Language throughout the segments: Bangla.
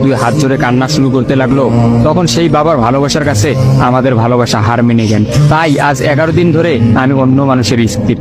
দুই হাত জোরে কান্না শুরু করতে লাগলো। তখন সেই বাবার ভালোবাসার কাছে আমাদের ভালোবাসা হার মেনে গেল। তাই আজ 11 দিন ধরে আমি অন্য মানুষের স্ত্রী।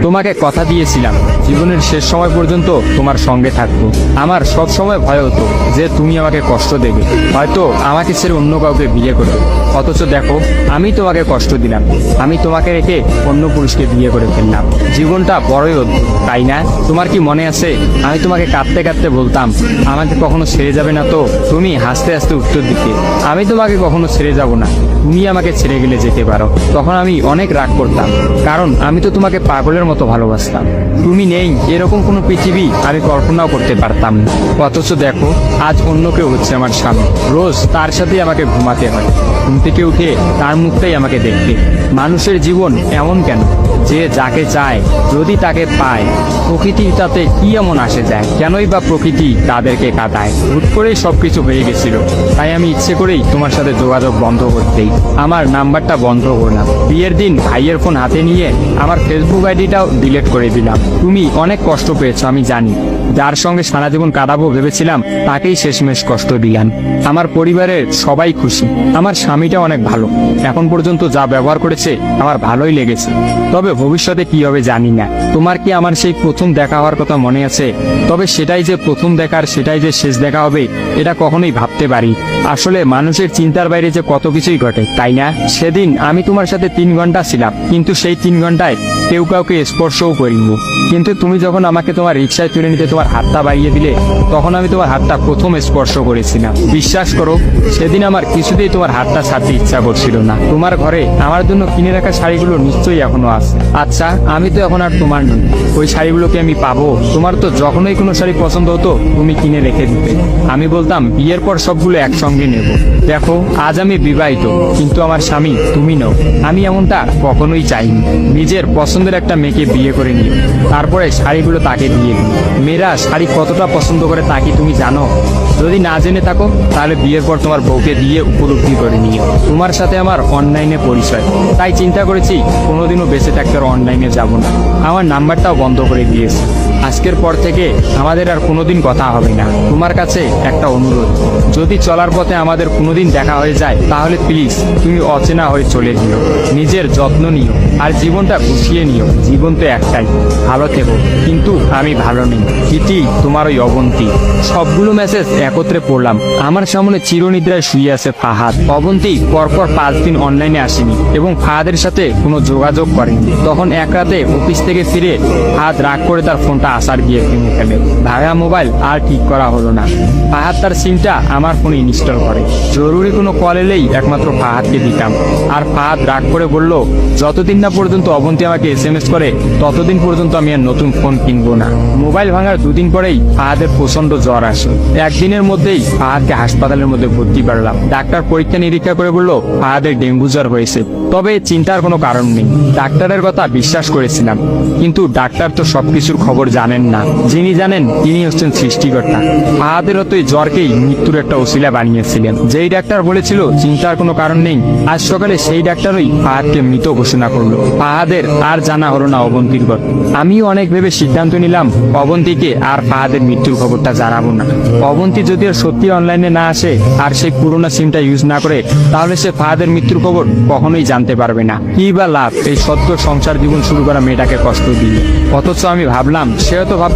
তোমাকে কথা দিয়েছিলাম জীবনের শেষ সময় পর্যন্ত তোমার সঙ্গে থাকবো। আমার সব সময় ভয় হতো যে তুমি আমাকে কষ্ট দেবে, হয়তো আমাকে ছেড়ে অন্য কাউকে বিয়ে করবে। অথচ দেখো, আমি তোমাকে কষ্ট দিলাম, আমি তোমাকে রেখে অন্য পুরুষকে বিয়ে করে ফেললাম। জীবনটা বড়ই অদ্ভুত, তাই না? তোমার কি মনে আছে আমি তোমাকে কাঁদতে কাঁদতে বলতাম আমাকে কখনো ছেড়ে যাবে না? তো তুমি হাসতে হাসতে উত্তর দিতে আমি তোমাকে কখনো ছেড়ে যাব না, তুমি আমাকে ছেড়ে গেলে যেতে পারো। তখন আমি অনেক রাগ করতাম, কারণ আমি তো তোমাকে পাগলের মতো ভালোবাসতাম। তুমি নেই এরকম কোনো পৃথিবী আমি কল্পনাও করতে পারতাম না। অথচ দেখো, আজ অন্য কেউ হচ্ছে আমার স্বামী। রোজ তার সাথেই আমাকে ঘুমাতে হয়, ঘুম থেকে উঠে তার মুখটাই আমাকে দেখতে। মানুষের জীবন এমন কেন যে যাকে চায় যদি তাকে পায়? প্রকৃতির তাতে কি এমন আসে যায়? কেনই বা প্রকৃতি তাদেরকে কাঁদায়? হুট করেই সবকিছু হয়ে গেছিল, তাই আমি ইচ্ছে করেই তোমার সাথে যোগাযোগ বন্ধ করতেই আমার নাম্বারটা বন্ধ করলাম। বিয়ের দিন ভাইয়ের ফোন হাতে নিয়ে আমার ফেসবুক আইডিটাও ডিলিট করে দিলাম। তুমি অনেক কষ্ট পেয়েছো আমি জানি, যার সঙ্গে সারা জীবন কাটাবো ভেবেছিলাম তাকেই শেষমেশ কষ্ট দিলাম। আমার পরিবারের সবাই খুশি, আমার স্বামীটা অনেক ভালো, এখন পর্যন্ত যা ব্যবহার করেছে আমার ভালোই লেগেছে। তবে ভবিষ্যতে কি হবে জানি না। তোমার কি আমার সেই প্রথম দেখা হওয়ার কথা মনে আছে? তবে সেটাই যে প্রথম দেখার, সেটাই যে শেষ দেখা হবে, এটা কখনোই ভাবতে পারি। আসলে মানুষের চিন্তার বাইরে যে কত কিছুই ঘটে, তাই না? সেদিন আমি তোমার সাথে 3 ঘন্টা ছিলাম, কিন্তু সেই 3 ঘন্টায় কেউ কাউকে স্পর্শও করিনি। কিন্তু তুমি যখন আমাকে তোমার রিক্সায় তুলে নিতে তোমার হাতটা বাড়িয়ে দিলে, তখন আমি তোমার হাতটা প্রথম স্পর্শ করেছিলাম। বিশ্বাস করো, সেদিন আমার কিছুতেই তোমার হাতটা ছাড়তে ইচ্ছা করছিল না। তোমার ঘরে আমার জন্য কিনে রাখা শাড়িগুলো নিশ্চয়ই এখনো আছে। আচ্ছা, আমি তো এখন আর তোমার নই, ওই শাড়িগুলোকে আমি পাবো? তোমার তো যখনই কোনো শাড়ি পছন্দ হতো তুমি কিনে রেখে দিতে, আমি বলতাম বিয়ের পর সবগুলো একসঙ্গে নেব। দেখো, আজ আমি বিবাহিত, কিন্তু আমার স্বামী তুমি নও। আমি এমনটা কখনোই চাইনি। নিজের পছন্দের একটা মেয়েকে বিয়ে করে নিও, তারপরে শাড়িগুলো তাকে দিয়ে দিই। মেয়েরা শাড়ি কতটা পছন্দ করে তা কি তুমি জানো? যদি না জেনে থাকো তাহলে বিয়ের পর তোমার বউকে দিয়ে উপলব্ধি করে নিও। তোমার সাথে আমার অনলাইনে পরিচয়, তাই চিন্তা করেছি কোনোদিনও বেঁচে থাকতে আর অনলাইনে যাব না। আমার নাম্বারটাও বন্ধ করে দিয়েছি। আজকের পর থেকে আমাদের আর কোনোদিন কথা হবে না। তোমার কাছে একটা অনুরোধ, যদি চলার পথে আমাদের কোনোদিন দেখা হয়ে যায় তাহলে প্লিজ তুমি অচেনা হয়ে চলে যেও। নিজের যত্ন নিও আর জীবনটা গুছিয়ে নিও। জীবন তো একটাই, ভালো থেকো। কিন্তু আমি ভালো নেই, ইতি তোমার ওই অবন্তী। সবগুলো মেসেজ একত্রে পড়লাম। আমার সামনে চিরনিদ্রায় শুয়ে আছে ফাহাদ। অবন্তী পরপর 5 দিন অনলাইনে আসেনি এবং ফাহাদের সাথে কোনো যোগাযোগ করেনি। তখন এক রাতে অফিস থেকে ফিরে ফাহাদ রাগ করে তার ফোনটা আসার গিয়ে ভেঙে ফেলে। ভাঙা মোবাইল আর ঠিক করা হলো না। ফাহাদ তার সিমটা আমার ফোনে ইনস্টল করে। জরুরি কোনো কল এলেই একমাত্র ফাহাদকে দিতাম। আর ফাহাদ রাগ করে বলল, যতদিন না পর্যন্ত অবন্তী আমাকে SMS করে ততদিন পর্যন্ত আমি আর নতুন ফোন কিনবো না। মোবাইল ভাঙার 2 দিন পরেই ফাহাদের প্রচন্ড জ্বর আসে। একদিনের মধ্যেই ফাহাদকে হাসপাতালের মধ্যে ভর্তি করলাম। ডাক্তার পরীক্ষা নিরীক্ষা করে বলল ফাহাদের ডেঙ্গু জ্বর হয়েছে। তবে চিন্তার কোনো কারণ নেই, ডাক্তারের কথা বিশ্বাস করেছিলাম। কিন্তু ডাক্তার তো সবকিছুর খবর জানেন না, যিনি জানেন তিনি হচ্ছেন সৃষ্টিকর্তা। ফাহাদের হয়তো এই জ্বরকেই মৃত্যুর একটা ওসিলা বানিয়েছিলেন। যেই ডাক্তার বলেছিল চিন্তার কোনো কারণ নেই, আজ সকালে সেই ডাক্তারই ফাহাদকে মৃত ঘোষণা করলো। ফাহাদের আর জানা হলো না অবন্তীর কথা। আমিও অনেক ভেবে সিদ্ধান্ত নিলাম অবন্তীকে আর ফাহাদের মৃত্যুর খবরটা জানাবো না। অবন্তী যদি আর সত্যি অনলাইনে না আসে আর সেই পুরোনো সিমটা ইউজ না করে, তাহলে সে ফাহাদের মৃত্যুর খবর কখনোই জানতে পারবে না। কি বা লাভ এই সদ্য সংসার জীবন শুরু করা মেয়েটাকে কষ্ট দিয়ে? অথচ আমি ভাবলাম সে হয়তো ভাববে